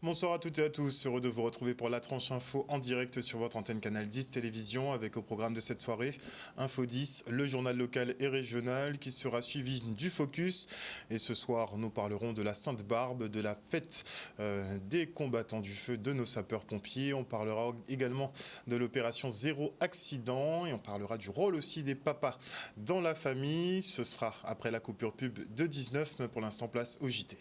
Bonsoir à toutes et à tous, heureux de vous retrouver pour la tranche info en direct sur votre antenne Canal 10 Télévision avec au programme de cette soirée Info 10, le journal local et régional qui sera suivi du Focus. Et ce soir, nous parlerons de la Sainte-Barbe, de la fête des combattants du feu de nos sapeurs-pompiers. On parlera également de l'opération Zéro Accident et on parlera du rôle aussi des papas dans la famille. Ce sera après la coupure pub de 19, mais pour l'instant place au JT.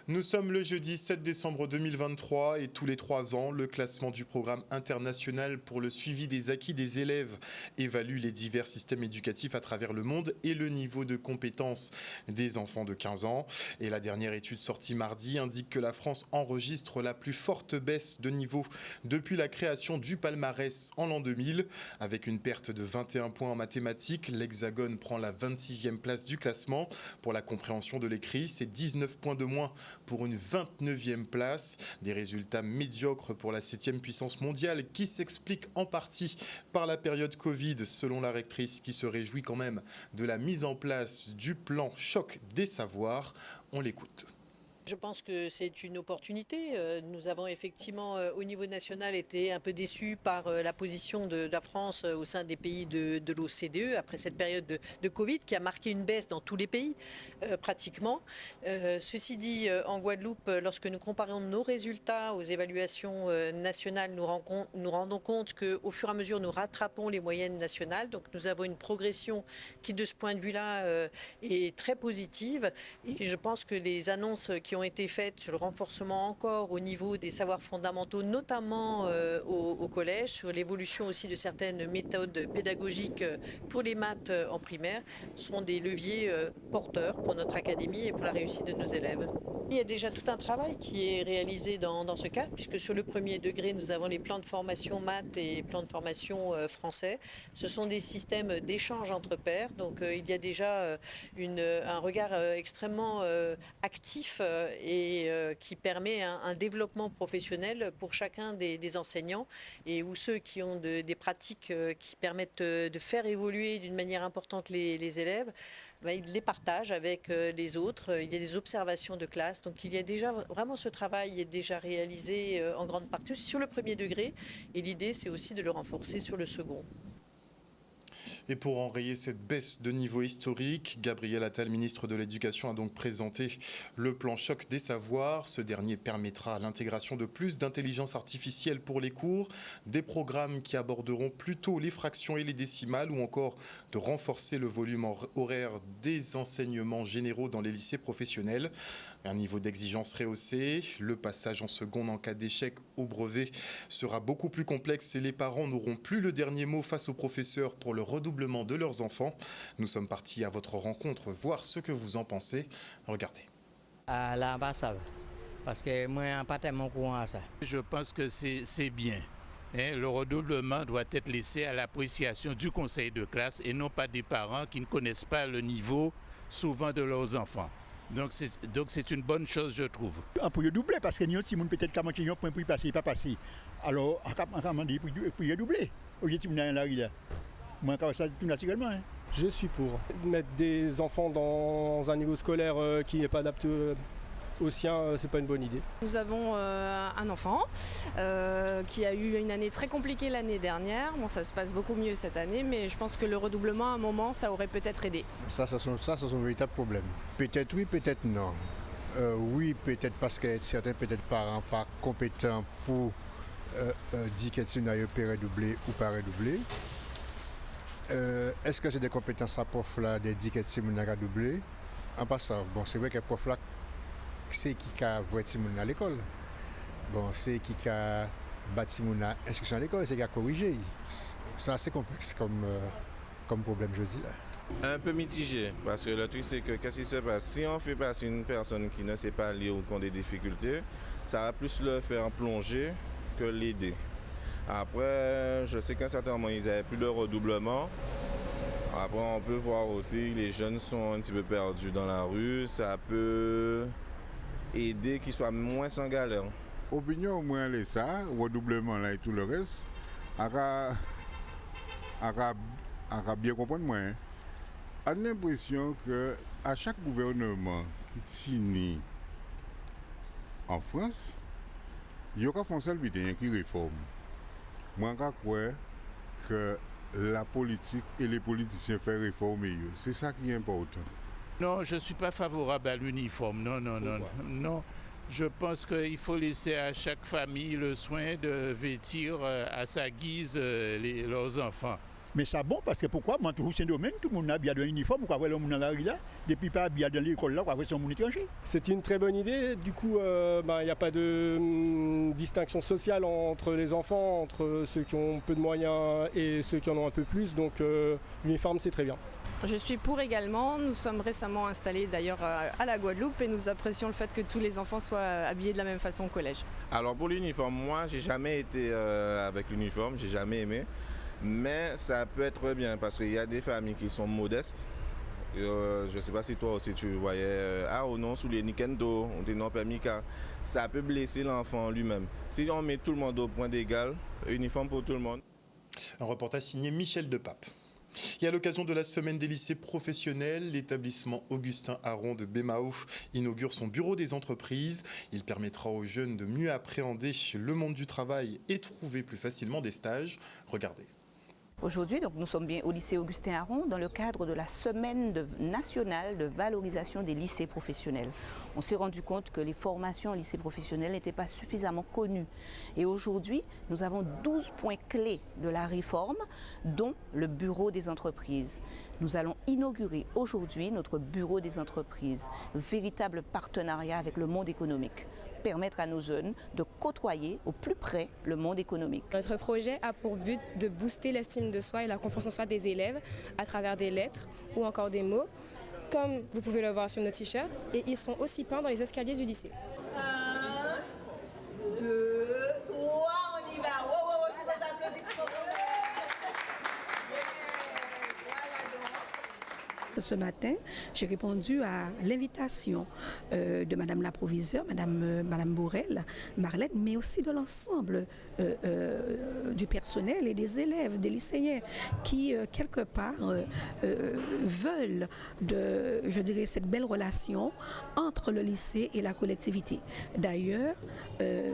Nous sommes le jeudi 7 décembre 2023 et tous les 3 ans, le classement du programme international pour le suivi des acquis des élèves évalue les divers systèmes éducatifs à travers le monde et le niveau de compétence des enfants de 15 ans. Et la dernière étude sortie mardi indique que la France enregistre la plus forte baisse de niveau depuis la création du palmarès en l'an 2000. Avec une perte de 21 points en mathématiques, l'Hexagone prend la 26e place du classement. Pour la compréhension de l'écrit, c'est 19 points de moins pour une 29e place. Des résultats médiocres pour la 7e puissance mondiale qui s'expliquent en partie par la période Covid, selon la rectrice qui se réjouit quand même de la mise en place du plan choc des savoirs. On l'écoute. Je pense que c'est une opportunité. Nous avons effectivement, au niveau national, été un peu déçus par la position de la France au sein des pays de l'OCDE après cette période de Covid qui a marqué une baisse dans tous les pays, pratiquement. Ceci dit, en Guadeloupe, lorsque nous comparons nos résultats aux évaluations nationales, nous rendons compte qu'au fur et à mesure, nous rattrapons les moyennes nationales. Donc nous avons une progression qui, de ce point de vue-là, est très positive. Et je pense que les annonces qui ont été faites sur le renforcement encore au niveau des savoirs fondamentaux, notamment au collège, sur l'évolution aussi de certaines méthodes pédagogiques pour les maths en primaire, seront des leviers porteurs pour notre académie et pour la réussite de nos élèves. Il y a déjà tout un travail qui est réalisé dans ce cadre, puisque sur le premier degré, nous avons les plans de formation maths et plans de formation français. Ce sont des systèmes d'échange entre pairs, donc il y a déjà un regard extrêmement actif et qui permet un développement professionnel pour chacun des enseignants et où ceux qui ont des pratiques qui permettent de faire évoluer d'une manière importante les élèves, ils les partagent avec les autres. Il y a des observations de classe. Donc il y a déjà vraiment ce travail est déjà réalisé en grande partie sur le premier degré. Et l'idée, c'est aussi de le renforcer sur le second. Et pour enrayer cette baisse de niveau historique, Gabriel Attal, ministre de l'Éducation, a donc présenté le plan choc des savoirs. Ce dernier permettra l'intégration de plus d'intelligence artificielle pour les cours, des programmes qui aborderont plutôt les fractions et les décimales ou encore de renforcer le volume horaire des enseignements généraux dans les lycées professionnels. Un niveau d'exigence rehaussé, le passage en seconde en cas d'échec au brevet sera beaucoup plus complexe et les parents n'auront plus le dernier mot face aux professeurs pour le redoublement de leurs enfants. Nous sommes partis à votre rencontre voir ce que vous en pensez. Regardez. À l'ambassade, parce que moi, je n'ai pas tellement courant à ça. Je pense que c'est bien. Le redoublement doit être laissé à l'appréciation du conseil de classe et non pas des parents qui ne connaissent pas le niveau souvent de leurs enfants. Donc c'est une bonne chose, je trouve. On peut doubler parce que nous, si on peut-être qu'à moitié, point pour y passer, pas passer. Alors, on dit pour y doubler. Au lieu de si on a là. Moi, quand ça, tout naturellement. Je suis pour mettre des enfants dans un niveau scolaire qui n'est pas adapté au sien, c'est pas une bonne idée. Nous avons un enfant qui a eu une année très compliquée l'année dernière. Bon, ça se passe beaucoup mieux cette année, mais je pense que le redoublement, à un moment, ça aurait peut-être aidé. Ça c'est un véritable problème. Peut-être oui, peut-être non. Oui, peut-être parce que certains peut-être parents pas compétents pour dire que si on a peut redoubler ou pas redoubler. Est-ce que c'est des compétences à prof là, des dire que si on a redoubler? En passant, bon, c'est vrai que prof là, c'est qui a voulu Timoun à l'école. Bon, c'est qui a bâti Timoun à l'inscription à l'école, c'est qui a corrigé. C'est assez complexe comme problème, je dis là. Un peu mitigé, parce que le truc c'est que qu'est-ce qui se passe? Si on fait passer une personne qui ne sait pas lire ou qui a des difficultés, ça va plus le faire plonger que l'aider. Après, je sais qu'à un certain moment, ils n'avaient plus de redoublement. Après, on peut voir aussi, les jeunes sont un petit peu perdus dans la rue, ça peut aider qu'ils soient moins sans galère. Opinion au moins les ça, redoublement là et tout le reste. à bien comprendre moi, hein, a l'impression que à chaque gouvernement qui signe en France, il y a un seul budget qui réforme. Moi, je crois que la politique et les politiciens font réformer. C'est ça qui est important. Non, je ne suis pas favorable à l'uniforme. Non. Je pense qu'il faut laisser à chaque famille le soin de vêtir à sa guise leurs enfants. Mais c'est bon parce que pourquoi moi tout Saint-Domingue, tout le monde a bien un uniforme, quoi, le monde dans la rue là, depuis pas bien dans l'école là, quoi, son monde étranger. C'est une très bonne idée. Du coup, il n'y a pas de distinction sociale entre les enfants, entre ceux qui ont peu de moyens et ceux qui en ont un peu plus. Donc l'uniforme, c'est très bien. Je suis pour également. Nous sommes récemment installés d'ailleurs à la Guadeloupe et nous apprécions le fait que tous les enfants soient habillés de la même façon au collège. Alors pour l'uniforme, moi j'ai jamais été avec l'uniforme, j'ai jamais aimé. Mais ça peut être bien parce qu'il y a des familles qui sont modestes. Je ne sais pas si toi aussi tu voyais, non, sous les Nikendo, on est non permis car ça peut blesser l'enfant lui-même. Si on met tout le monde au point d'égal, uniforme pour tout le monde. Un reportage signé Michel Depape. Et à l'occasion de la semaine des lycées professionnels, l'établissement Augustin Aron de Bémao inaugure son bureau des entreprises. Il permettra aux jeunes de mieux appréhender le monde du travail et trouver plus facilement des stages. Regardez. Aujourd'hui, donc, nous sommes bien au lycée Augustin Aron dans le cadre de la semaine nationale de valorisation des lycées professionnels. On s'est rendu compte que les formations en lycée professionnel n'étaient pas suffisamment connues. Et aujourd'hui, nous avons 12 points clés de la réforme, dont le bureau des entreprises. Nous allons inaugurer aujourd'hui notre bureau des entreprises, véritable partenariat avec le monde économique. Permettre à nos jeunes de côtoyer au plus près le monde économique. Notre projet a pour but de booster l'estime de soi et la confiance en soi des élèves à travers des lettres ou encore des mots, comme vous pouvez le voir sur nos t-shirts, et ils sont aussi peints dans les escaliers du lycée. 1, 2, 3, on y va. C'est pas applaudissements. Ce matin, j'ai répondu à l'invitation de Madame la proviseure, Madame Borel, Marlène, mais aussi de l'ensemble du personnel et des élèves, des lycéens qui, quelque part, veulent, je dirais, cette belle relation entre le lycée et la collectivité. D'ailleurs,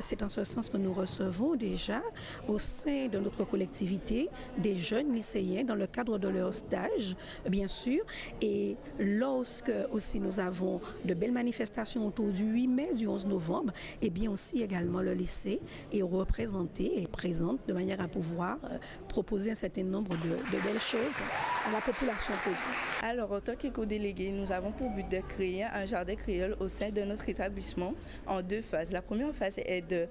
c'est en ce sens que nous recevons déjà au sein de notre collectivité des jeunes lycéens dans le cadre de leur stage, bien sûr. Et lorsque aussi nous avons de belles manifestations autour du 8 mai, du 11 novembre, et bien aussi également le lycée est représenté et présente de manière à pouvoir proposer un certain nombre de belles choses à la population présente. Alors, en tant qu'éco-délégué, nous avons pour but de créer un jardin créole au sein de notre établissement en 2 phases. La première phase est de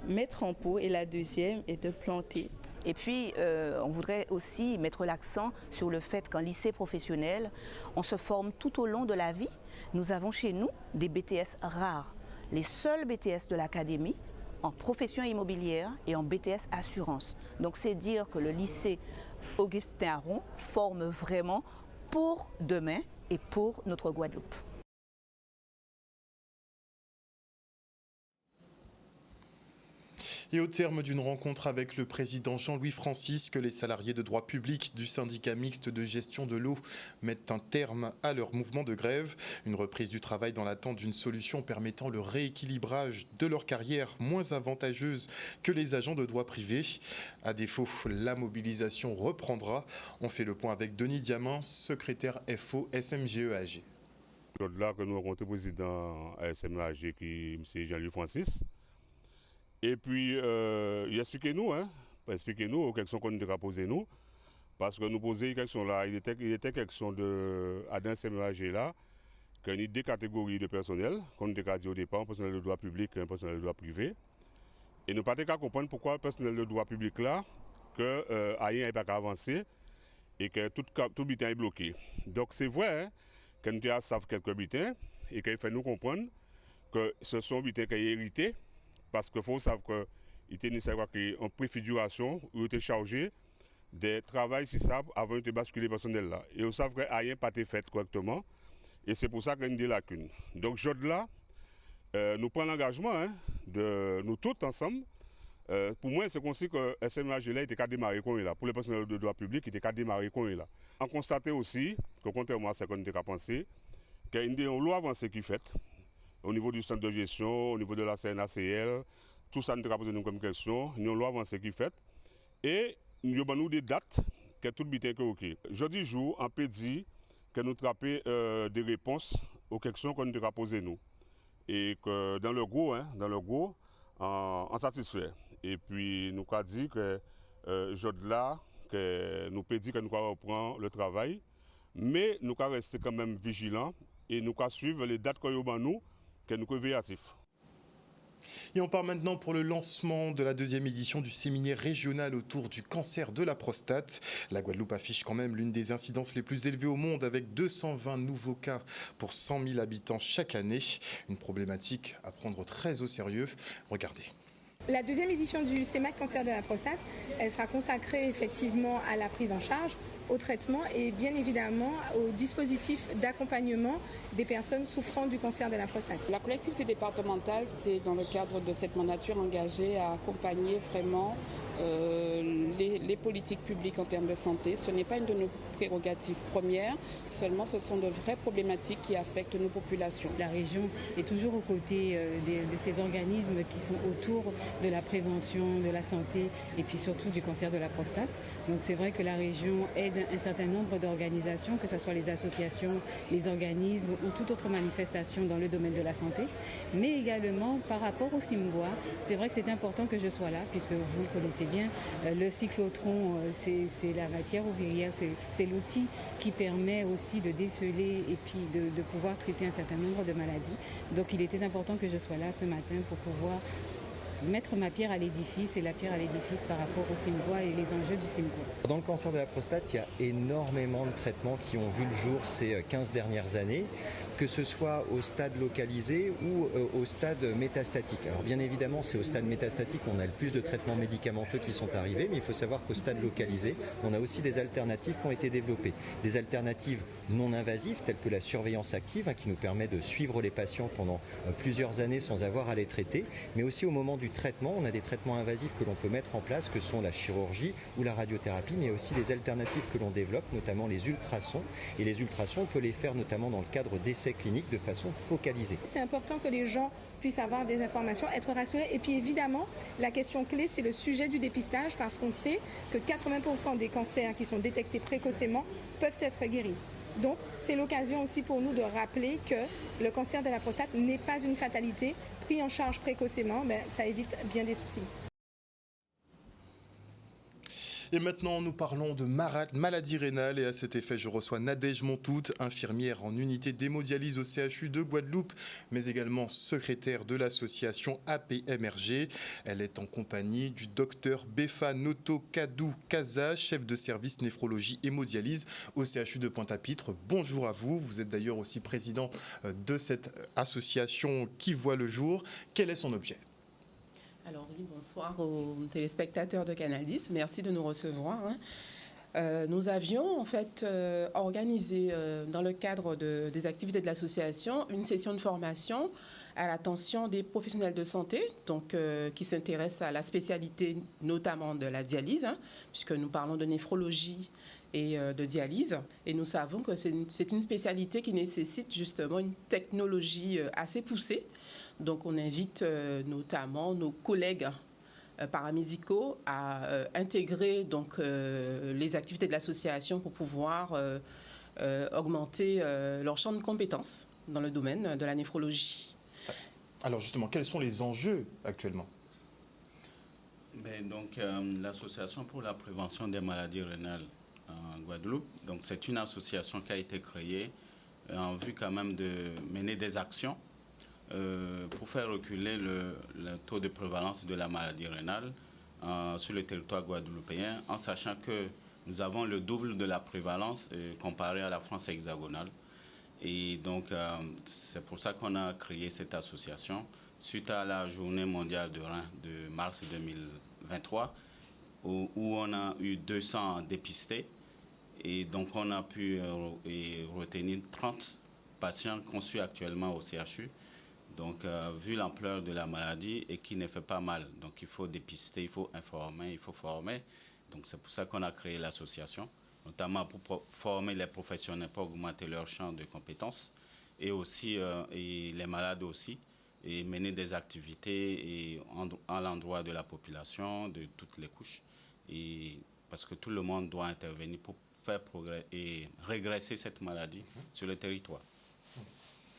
mettre en pot et la deuxième est de planter. Et puis, on voudrait aussi mettre l'accent sur le fait qu'en lycée professionnel, on se forme tout au long de la vie. Nous avons chez nous des BTS rares, les seuls BTS de l'académie en profession immobilière et en BTS assurance. Donc c'est dire que le lycée Augustin Aron forme vraiment pour demain et pour notre Guadeloupe. Et au terme d'une rencontre avec le président Jean-Louis Francisque, les salariés de droit public du syndicat mixte de gestion de l'eau mettent un terme à leur mouvement de grève. Une reprise du travail dans l'attente d'une solution permettant le rééquilibrage de leur carrière moins avantageuse que les agents de droit privé. À défaut, la mobilisation reprendra. On fait le point avec Denis Diamant, secrétaire FO SMGE-AG. Là que nous rencontrons le président SMGE-AG qui est Jean-Louis Francisque. Et puis, il expliquez-nous quelles questions qu'on nous a posées nous, parce que nous poser une question là, il était question de Adam SMAG là, qu'il y a 2 catégories de personnel, qu'on nous a dit au départ, un personnel de droit public et un personnel de droit privé. Et nous ne pouvons pas comprendre pourquoi le personnel de droit public là, que rien n'est pas avancé et que tout bulletin est bloqué. Donc c'est vrai que nous savons quelques bulletins et qu'il fait nous comprendre que ce sont des bulletins qui sont hérités. Parce qu'il faut savoir qu'il était nécessaire en préfiguration où il était chargé des travaux si ça avant de basculer personnel là. Et on sait que rien n'a pas été fait correctement. Et c'est pour ça qu'il y a des lacunes. Donc, aujourd'hui là, nous prenons l'engagement de nous tous ensemble Pour moi, c'est comme si que SMH là était qu'à démarrer comme il là. Pour les personnels de droit public, il était qu'à démarrer comme il là. On constate aussi que contrairement à ce qu'on était qu'à penser, qu'il y a une loi avancée qui est faite au niveau du centre de gestion, au niveau de la CNACL, tout ça nous a posé comme question. Il y a une loi avancée qui est faite et nous avons des dates qui sont toutes bien OK. Jeudi jour, on peut dire que nous avons des réponses aux questions qu'on nous a posées nous. Et que dans le gros, on satisfait. Et puis nous avons dit que là, que nous pouvons dire que nous allons reprendre le travail, mais nous allons rester quand même vigilants et nous allons suivre les dates que nous avons, que nous sommes véatifs. Et on part maintenant pour le lancement de la 2e édition du séminaire régional autour du cancer de la prostate. La Guadeloupe affiche quand même l'une des incidences les plus élevées au monde avec 220 nouveaux cas pour 100 000 habitants chaque année. Une problématique à prendre très au sérieux. Regardez. La 2e édition du CEMAC cancer de la prostate, elle sera consacrée effectivement à la prise en charge, au traitement et bien évidemment au dispositif d'accompagnement des personnes souffrant du cancer de la prostate. La collectivité départementale, c'est dans le cadre de cette mandature engagée à accompagner vraiment les politiques publiques en termes de santé. Ce n'est pas une de nos prérogatives premières, seulement ce sont de vraies problématiques qui affectent nos populations. La région est toujours aux côtés de ces organismes qui sont autour de la prévention, de la santé et puis surtout du cancer de la prostate. Donc c'est vrai que la région aide un certain nombre d'organisations, que ce soit les associations, les organismes ou toute autre manifestation dans le domaine de la santé. Mais également par rapport au CIMGOA, c'est vrai que c'est important que je sois là puisque vous le connaissez bien, le cyclotron, c'est la matière ouvrière, c'est l'outil qui permet aussi de déceler et puis de pouvoir traiter un certain nombre de maladies. Donc il était important que je sois là ce matin pour pouvoir mettre ma pierre à l'édifice et la pierre à l'édifice par rapport au CIMGOA et les enjeux du CIMGOA. Dans le cancer de la prostate, il y a énormément de traitements qui ont vu le jour ces 15 dernières années, que ce soit au stade localisé ou au stade métastatique. Alors bien évidemment, c'est au stade métastatique qu'on a le plus de traitements médicamenteux qui sont arrivés, mais il faut savoir qu'au stade localisé, on a aussi des alternatives qui ont été développées. Des alternatives non invasives, telles que la surveillance active, qui nous permet de suivre les patients pendant plusieurs années sans avoir à les traiter, mais aussi au moment du traitement, on a des traitements invasifs que l'on peut mettre en place, que sont la chirurgie ou la radiothérapie, mais aussi des alternatives que l'on développe, notamment les ultrasons. Et les ultrasons, on peut les faire notamment dans le cadre d'essais cliniques de façon focalisée. C'est important que les gens puissent avoir des informations, être rassurés. Et puis évidemment, la question clé, c'est le sujet du dépistage, parce qu'on sait que 80% des cancers qui sont détectés précocement peuvent être guéris. Donc, c'est l'occasion aussi pour nous de rappeler que le cancer de la prostate n'est pas une fatalité. Pris en charge précocement, ça évite bien des soucis. Et maintenant, nous parlons de maladie rénale et à cet effet, je reçois Nadège Montout, infirmière en unité d'hémodialyse au CHU de Guadeloupe, mais également secrétaire de l'association APMRG. Elle est en compagnie du docteur Befa Noto Kadou Kaza, chef de service néphrologie hémodialyse au CHU de Pointe-à-Pitre. Bonjour à vous. Vous êtes d'ailleurs aussi président de cette association qui voit le jour. Quel est son objet ? Alors oui, bonsoir aux téléspectateurs de Canal 10. Merci de nous recevoir. Nous avions en fait organisé dans le cadre des activités de l'association une session de formation à l'attention des professionnels de santé, donc qui s'intéressent à la spécialité notamment de la dialyse, puisque nous parlons de néphrologie et de dialyse. Et nous savons que c'est une spécialité qui nécessite justement une technologie assez poussée. Donc on invite notamment nos collègues paramédicaux à intégrer donc, les activités de l'association pour pouvoir augmenter leur champ de compétences dans le domaine de la néphrologie. Alors justement, quels sont les enjeux actuellement ? Donc, l'Association pour la prévention des maladies rénales en Guadeloupe, donc c'est une association qui a été créée en vue quand même de mener des actions pour faire reculer le taux de prévalence de la maladie rénale sur le territoire guadeloupéen, en sachant que nous avons le double de la prévalence comparé à la France hexagonale. Et donc, c'est pour ça qu'on a créé cette association, suite à la journée mondiale de rein de mars 2023, où on a eu 200 dépistés. Et donc, on a pu retenir 30 patients conçus actuellement au CHU. Donc, vu l'ampleur de la maladie et qui ne fait pas mal. Donc, il faut dépister, il faut informer, il faut former. Donc, c'est pour ça qu'on a créé l'association, notamment pour former les professionnels, pour augmenter leur champ de compétences et aussi et les malades aussi, et mener des activités à l'endroit de la population, de toutes les couches. Et parce que tout le monde doit intervenir pour faire progrès et régresser cette maladie sur le territoire.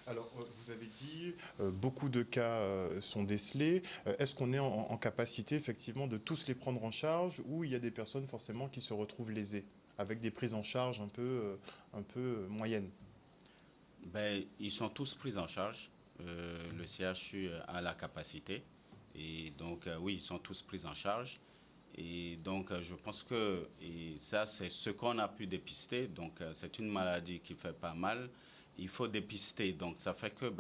Alors, vous avez dit, beaucoup de cas sont décelés. Est-ce qu'on est en capacité, effectivement, de tous les prendre en charge, ou il y a des personnes, forcément, qui se retrouvent lésées, avec des prises en charge un peu moyennes? Ils sont tous pris en charge. Le CHU a la capacité. Et donc, oui, ils sont tous pris en charge. Et donc, je pense que ça, c'est ce qu'on a pu dépister. Donc, c'est une maladie qui fait pas mal. Il faut dépister. Donc, ça fait que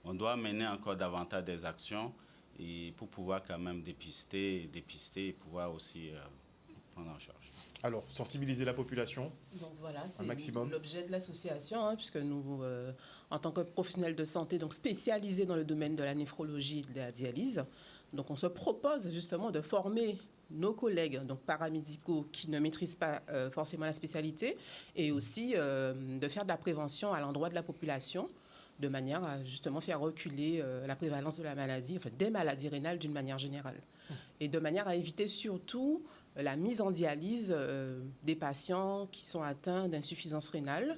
on doit mener encore davantage des actions et pour pouvoir quand même dépister et pouvoir aussi prendre en charge. Alors, sensibiliser la population. Donc voilà, c'est maximum. L'objet de l'association, puisque nous, en tant que professionnels de santé, donc spécialisés dans le domaine de la néphrologie et de la dialyse, donc on se propose justement de former nos collègues donc paramédicaux qui ne maîtrisent pas forcément la spécialité, et aussi de faire de la prévention à l'endroit de la population, de manière à justement faire reculer la prévalence de la maladie, enfin des maladies rénales d'une manière générale, et de manière à éviter surtout la mise en dialyse des patients qui sont atteints d'insuffisance rénale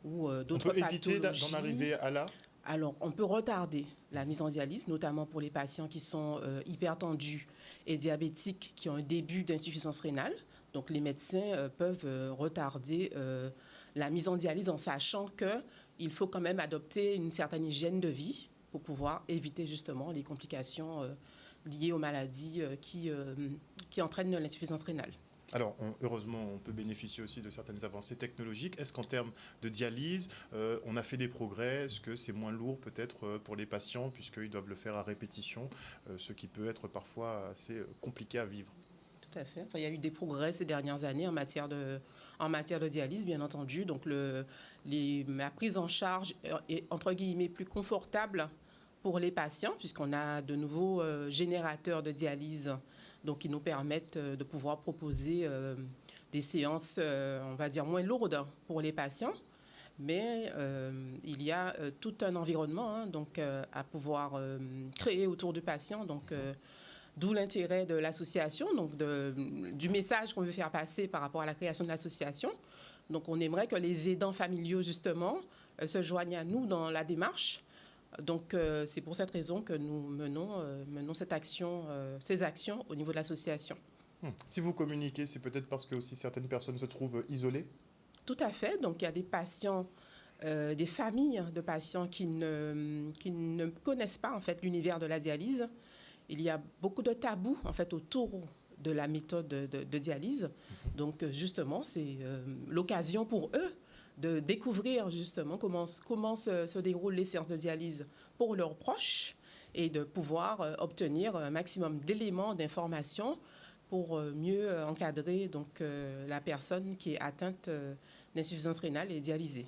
ou d'autres pathologies. On peut éviter d'en arriver à là? Alors, on peut retarder la mise en dialyse, notamment pour les patients qui sont hypertendus et diabétiques, qui ont un début d'insuffisance rénale. Donc, les médecins peuvent retarder la mise en dialyse en sachant qu'il faut quand même adopter une certaine hygiène de vie pour pouvoir éviter justement les complications liées aux maladies qui entraînent l'insuffisance rénale. Alors, heureusement, on peut bénéficier aussi de certaines avancées technologiques. Est-ce qu'en termes de dialyse, on a fait des progrès? Est-ce que c'est moins lourd peut-être pour les patients, puisqu'ils doivent le faire à répétition, ce qui peut être parfois assez compliqué à vivre? Tout à fait. Enfin, il y a eu des progrès ces dernières années en matière de dialyse, bien entendu. Donc, la prise en charge est, entre guillemets, plus confortable pour les patients, puisqu'on a de nouveaux générateurs de dialyse, donc qui nous permettent de pouvoir proposer des séances, on va dire, moins lourdes pour les patients. Mais il y a tout un environnement donc, à pouvoir créer autour du patient. Donc, d'où l'intérêt de l'association, donc du message qu'on veut faire passer par rapport à la création de l'association. Donc, on aimerait que les aidants familiaux, justement, se joignent à nous dans la démarche. Donc, c'est pour cette raison que nous menons ces actions au niveau de l'association. Si vous communiquez, c'est peut-être parce que aussi certaines personnes se trouvent isolées? Tout à fait. Donc, il y a des patients, des familles de patients qui ne connaissent pas en fait l'univers de la dialyse. Il y a beaucoup de tabous en fait autour de la méthode de dialyse. Donc, justement, c'est l'occasion pour eux de découvrir justement comment se déroulent les séances de dialyse pour leurs proches et de pouvoir obtenir un maximum d'éléments, d'informations pour mieux encadrer donc, la personne qui est atteinte d'insuffisance rénale et dialysée.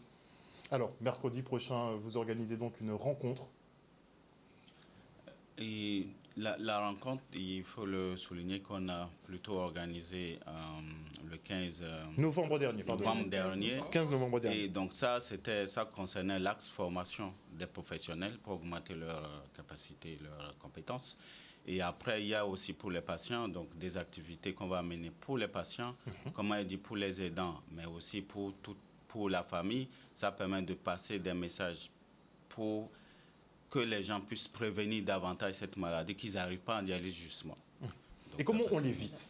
Alors, mercredi prochain, vous organisez donc une rencontre. Et la rencontre, il faut le souligner qu'on a plutôt organisé le 15 novembre dernier. 15 novembre dernier. Et donc ça concernait l'axe formation des professionnels pour augmenter leur capacité, leurs compétences. Et après, il y a aussi pour les patients, donc des activités qu'on va mener pour les patients, comme on dit, pour les aidants, mais aussi pour la famille. Ça permet de passer des messages pour que les gens puissent prévenir davantage cette maladie, qu'ils n'arrivent pas en dialyse justement. Donc, et comment on l'évite?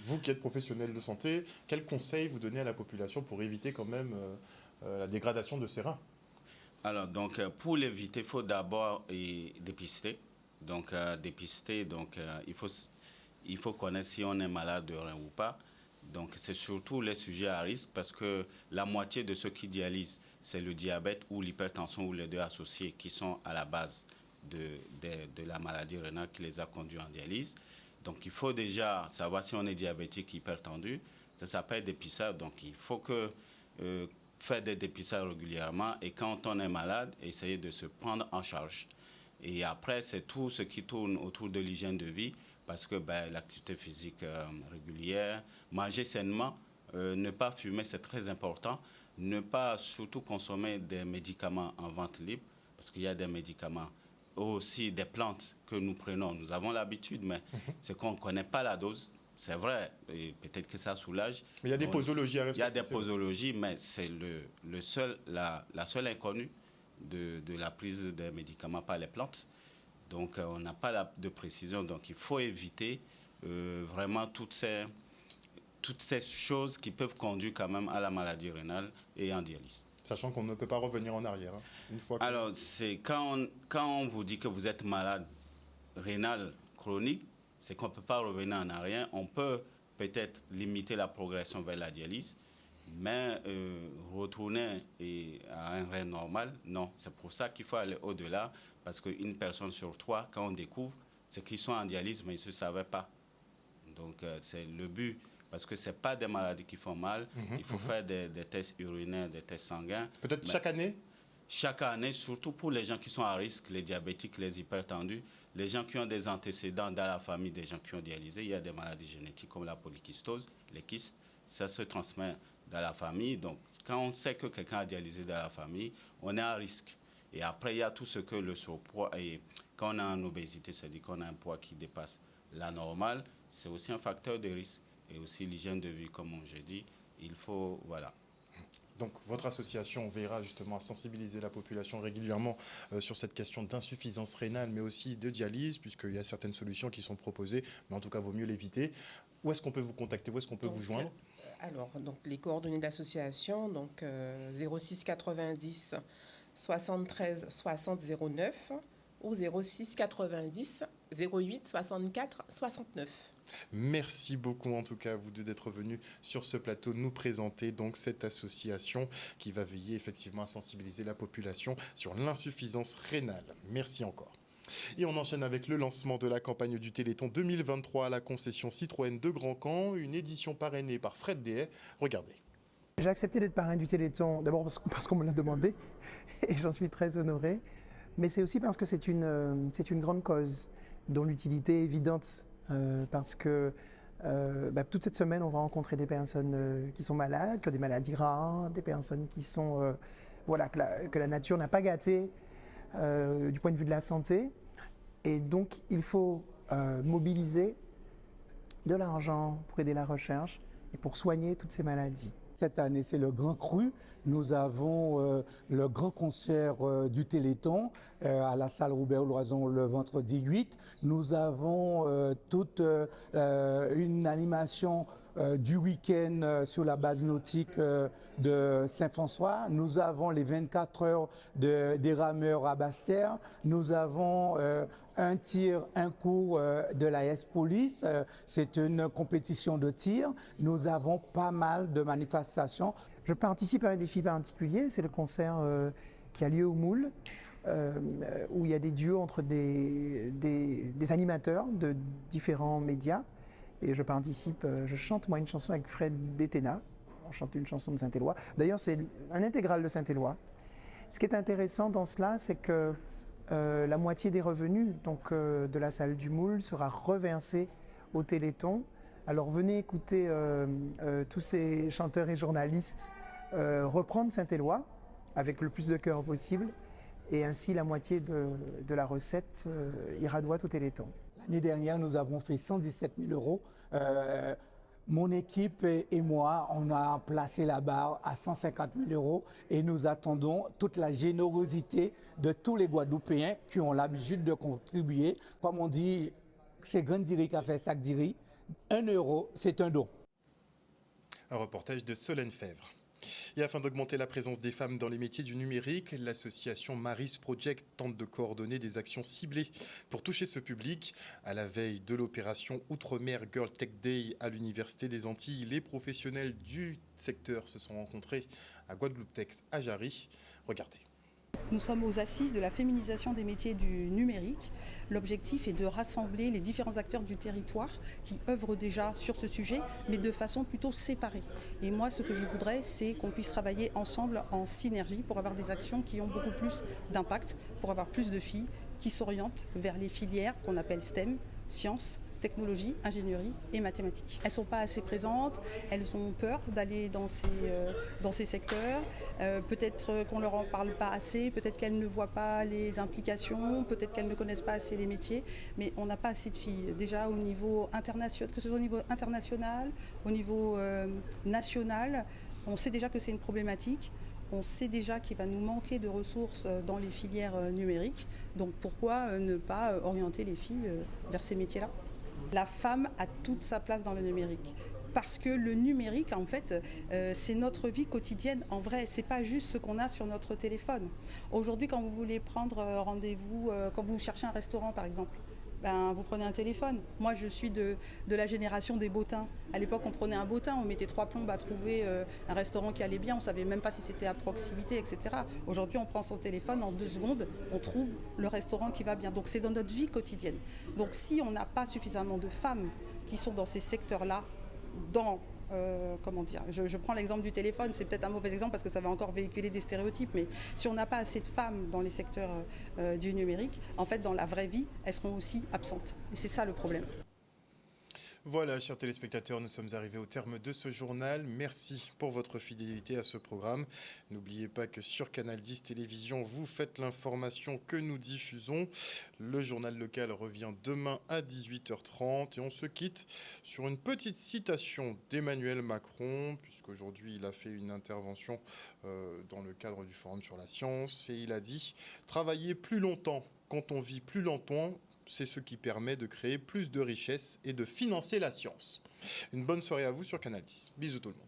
Vous qui êtes professionnel de santé, quels conseils vous donnez à la population pour éviter quand même la dégradation de ses reins? Alors, donc, pour l'éviter, il faut d'abord dépister. Donc, il faut connaître si on est malade de rein ou pas. Donc, c'est surtout les sujets à risque parce que la moitié de ceux qui dialysent, c'est le diabète ou l'hypertension ou les deux associés qui sont à la base de la maladie rénale qui les a conduits en dialyse. Donc, il faut déjà savoir si on est diabétique, hypertendu. Ça s'appelle dépistage. Donc, il faut faire des dépistages régulièrement. Et quand on est malade, essayer de se prendre en charge. Et après, c'est tout ce qui tourne autour de l'hygiène de vie, parce que l'activité physique régulière, manger sainement, ne pas fumer, c'est très important. Ne pas surtout consommer des médicaments en vente libre, parce qu'il y a des médicaments, aussi des plantes que nous prenons. Nous avons l'habitude, mais c'est qu'on ne connaît pas la dose. C'est vrai, et peut-être que ça soulage. Mais il y a des posologies à respecter. Il y a des posologies, mais c'est la seule inconnue de la prise des médicaments par les plantes. Donc, on n'a pas de précision. Donc, il faut éviter vraiment toutes ces choses qui peuvent conduire quand même à la maladie rénale et en dialyse. Sachant qu'on ne peut pas revenir en arrière. Une fois que... Alors, c'est quand on vous dit que vous êtes malade rénal chronique, c'est qu'on ne peut pas revenir en arrière. On peut peut-être limiter la progression vers la dialyse, mais retourner à un rein normal, non. C'est pour ça qu'il faut aller au-delà, parce qu'une personne sur 3, quand on découvre, c'est qu'ils sont en dialyse, mais ils ne se savaient pas. Donc, c'est le but, parce que ce n'est pas des maladies qui font mal. Il faut faire des tests urinaires, des tests sanguins. Peut-être chaque année? Chaque année, surtout pour les gens qui sont à risque, les diabétiques, les hypertendus, les gens qui ont des antécédents dans la famille, des gens qui ont dialysé. Il y a des maladies génétiques comme la polykystose, les kystes. Ça se transmet dans la famille. Donc, quand on sait que quelqu'un a dialysé dans la famille, on est à risque. Et après, il y a tout ce que le surpoids, et quand on a une obésité, c'est-à-dire qu'on a un poids qui dépasse la normale, c'est aussi un facteur de risque. Et aussi l'hygiène de vie, comme j'ai dit, il faut, voilà. Donc, votre association veillera justement à sensibiliser la population régulièrement sur cette question d'insuffisance rénale, mais aussi de dialyse, puisqu'il y a certaines solutions qui sont proposées, mais en tout cas, il vaut mieux l'éviter. Où est-ce qu'on peut vous contacter? Où est-ce qu'on peut vous joindre? Alors, donc, les coordonnées de l'association, donc 06 90 73 60 09 ou 06 90 08 64 69. Merci beaucoup en tout cas à vous deux d'être venus sur ce plateau nous présenter donc cette association qui va veiller effectivement à sensibiliser la population sur l'insuffisance rénale. Merci encore. Et on enchaîne avec le lancement de la campagne du Téléthon 2023 à la concession Citroën de Grand Camp, une édition parrainée par Fred Dehay. Regardez. J'ai accepté d'être parrain du Téléthon, d'abord parce qu'on me l'a demandé et j'en suis très honoré, mais c'est aussi parce que c'est une grande cause dont l'utilité est évidente. Parce que toute cette semaine, on va rencontrer des personnes qui sont malades, qui ont des maladies rares, des personnes qui sont, que la nature n'a pas gâtées du point de vue de la santé. Et donc, il faut mobiliser de l'argent pour aider la recherche et pour soigner toutes ces maladies. Cette année, c'est le Grand Cru. Nous avons le grand concert du Téléthon à la salle Robert-Loison le vendredi 8. Nous avons toute une animation du week-end sur la base nautique de Saint-François. Nous avons les 24 heures des rameurs à Basse-Terre. Nous avons un tir, un cours de la S-Police. C'est une compétition de tir. Nous avons pas mal de manifestations. Je participe à un défi particulier, c'est le concert qui a lieu au Moule, où il y a des duos entre des animateurs de différents médias. Et je participe, je chante moi une chanson avec Fred Déténa. On chante une chanson de Saint-Éloi. D'ailleurs, c'est un intégral de Saint-Éloi. Ce qui est intéressant dans cela, c'est que la moitié des revenus de la salle du Moule sera reversée au Téléthon. Alors venez écouter tous ces chanteurs et journalistes reprendre Saint-Éloi avec le plus de cœur possible. Et ainsi, la moitié de la recette ira droit au Téléthon. L'année dernière, nous avons fait 117 000 €. Mon équipe et moi, on a placé la barre à 150 000 € et nous attendons toute la générosité de tous les Guadeloupéens qui ont l'habitude de contribuer. Comme on dit, c'est Grande Diri qui a fait sac Diri. 1 €, c'est un don. Un reportage de Solène Fèvre. Et afin d'augmenter la présence des femmes dans les métiers du numérique, l'association Maris Project tente de coordonner des actions ciblées pour toucher ce public. À la veille de l'opération Outre-mer Girl Tech Day à l'Université des Antilles, les professionnels du secteur se sont rencontrés à Guadeloupe Tech à Jarry. Regardez. Nous sommes aux assises de la féminisation des métiers du numérique. L'objectif est de rassembler les différents acteurs du territoire qui œuvrent déjà sur ce sujet, mais de façon plutôt séparée. Et moi, ce que je voudrais, c'est qu'on puisse travailler ensemble en synergie pour avoir des actions qui ont beaucoup plus d'impact, pour avoir plus de filles qui s'orientent vers les filières qu'on appelle STEM, sciences, technologie, ingénierie et mathématiques. Elles ne sont pas assez présentes, elles ont peur d'aller dans ces secteurs, peut-être qu'on ne leur en parle pas assez, peut-être qu'elles ne voient pas les implications, peut-être qu'elles ne connaissent pas assez les métiers, mais on n'a pas assez de filles. Déjà au niveau international, que ce soit au niveau international, au niveau national, on sait déjà que c'est une problématique. On sait déjà qu'il va nous manquer de ressources dans les filières numériques, donc pourquoi ne pas orienter les filles vers ces métiers-là ? La femme a toute sa place dans le numérique. Parce que le numérique, en fait, c'est notre vie quotidienne. En vrai, c'est pas juste ce qu'on a sur notre téléphone. Aujourd'hui, quand vous voulez prendre rendez-vous, quand vous cherchez un restaurant, par exemple, vous prenez un téléphone. Moi, je suis de la génération des bottins. À l'époque, on prenait un bottin, on mettait 3 plombes à trouver un restaurant qui allait bien. On ne savait même pas si c'était à proximité, etc. Aujourd'hui, on prend son téléphone, en 2 secondes, on trouve le restaurant qui va bien. Donc, c'est dans notre vie quotidienne. Donc, si on n'a pas suffisamment de femmes qui sont dans ces secteurs-là, je prends l'exemple du téléphone, c'est peut-être un mauvais exemple parce que ça va encore véhiculer des stéréotypes, mais si on n'a pas assez de femmes dans les secteurs du numérique, en fait, dans la vraie vie, elles seront aussi absentes. Et c'est ça le problème. Voilà, chers téléspectateurs, nous sommes arrivés au terme de ce journal. Merci pour votre fidélité à ce programme. N'oubliez pas que sur Canal 10 Télévision, vous faites l'information que nous diffusons. Le journal local revient demain à 18h30 et on se quitte sur une petite citation d'Emmanuel Macron, puisqu'aujourd'hui il a fait une intervention dans le cadre du Forum sur la science et il a dit « Travailler plus longtemps quand on vit plus longtemps ». C'est ce qui permet de créer plus de richesses et de financer la science. Une bonne soirée à vous sur Canal 10. Bisous tout le monde.